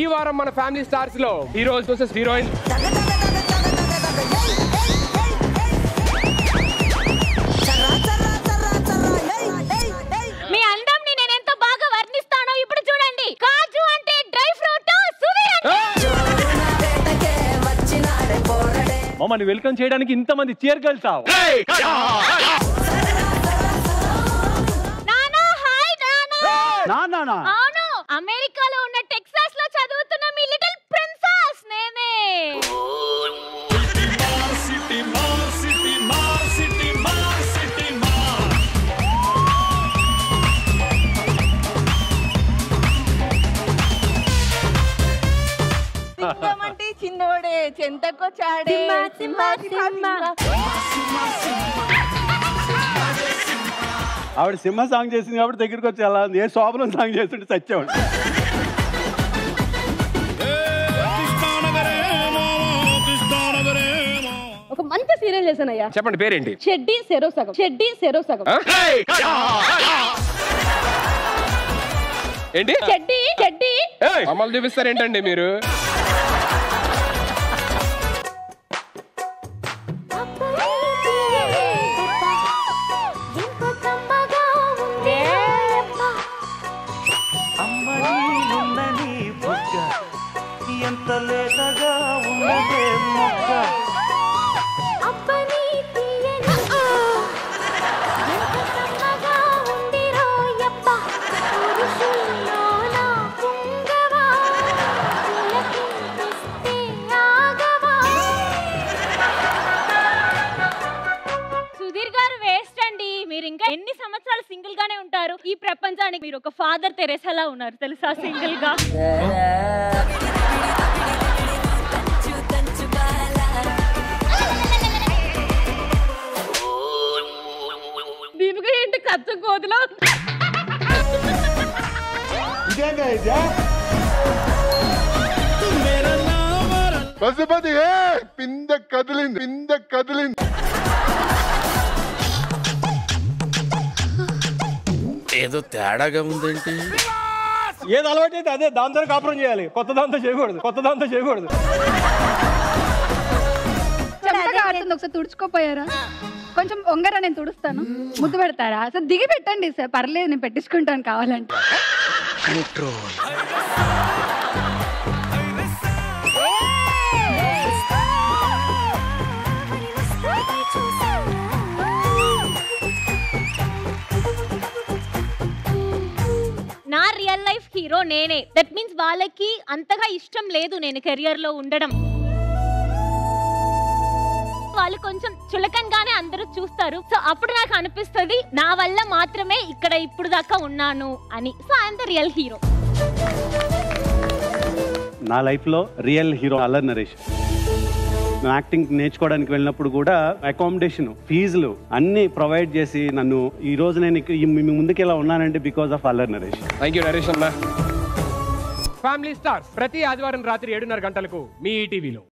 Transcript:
ఈ వారం మన ఫ్యామిలీ స్టార్స్ లో హీరోస్ వర్సెస్ హీరోయిన్. మీ అందంని నేను ఎంత బాగా వర్ణిస్తానో ఇప్పుడు చూడండి. కాజు అంటే డ్రై ఫ్రూట్, సుధీర్ మమ్మల్ని వెల్కమ్ చేయడానికి ఇంతమంది చీర్ గర్ల్స్ ఆవు. అవును, అమెరికాలో ఉన్న టెక్సాస్ లో చదువుతున్న మీ లిటిల్ ప్రిన్సెస్ నేనే. సింహమంటే చిన్నోడే చెంతకొచ్చాడే. ఆవిడ సింహ సాంగ్ చేసింది కాబట్టి దగ్గరికి వచ్చి అలా ఏ శోభనం సాంగ్ చేస్తుంటే చచ్చేవాడు. ఒక మంచి సీరియల్ చేశానయ్యా. చెప్పండి పేరేంటి? షెడ్డీ సెరోసగం. షెడ్డీ సెరోసగం. ఏంటి? షెడ్డీ షెడ్డీ. మమ్మల్ని చూపిస్తారేంటండి మీరు? ఎంత లేతగా ఉన్నదే మొక్క. సుధీర్ గారు వేస్ట్ అండి. మీరు ఇంకా ఎన్ని సంవత్సరాలు సింగిల్ గానే ఉంటారు? ఈ ప్రపంచానికి మీరు ఒక ఫాదర్ తెరేసాలా ఉన్నారు తెలుసా సింగిల్ గా. దీపిక ఏంటి కచ్చ కోతిలో? పశుపతి పింద కదిలింది, పింద కదిలింది. ఏదో తేడాగా ఉందేంటి? ఏది అలవాటు అయితే అదే దాంతో కాపురం చేయాలి. కొత్త దాంతో చేయకూడదు, కొత్త దాంతో చేయకూడదు. ఒకసారి తుడుచుకోపోయారా? కొంచెం ఒంగరా, నేను తుడుస్తాను. ముద్దు పెడతారా? అసలు దిగి పెట్టండి సార్, పర్లేదు నేను పెట్టించుకుంటాను కావాలంటే. నా రియల్ లైఫ్ హీరో నేనే. దట్ మీన్స్ వాళ్ళకి అంతగా ఇష్టం లేదు నేను కెరియర్ లో ఉండడం. వాళ్ళు కొంచెం చులకనగానే అందరూ చూస్తారు. సో అప్పుడు నాకు అనిపిస్తుంది నా వల్ల మాత్రమే ఇక్కడ ఇప్పుడు దాకా ఉన్నాను అని. So I'm the real hero. నా లైఫ్లో real hero Allari Naresh. Acting నేర్చుకోవడానికి వెళ్ళినప్పుడు కూడా అకామిడేషన్, ఫీజులు అన్ని ప్రొవైడ్ చేసి నన్ను ఈ రోజు నేను మీ ముందుకు ఇలా ఉన్నానంటే because of Allari Naresh. Thank you Naresh అన్న. ఫ్యామిలీ స్టార్స్ ప్రతి ఆదివారం రాత్రి 7:30 గంటలకు మీ ఈటీవీలో.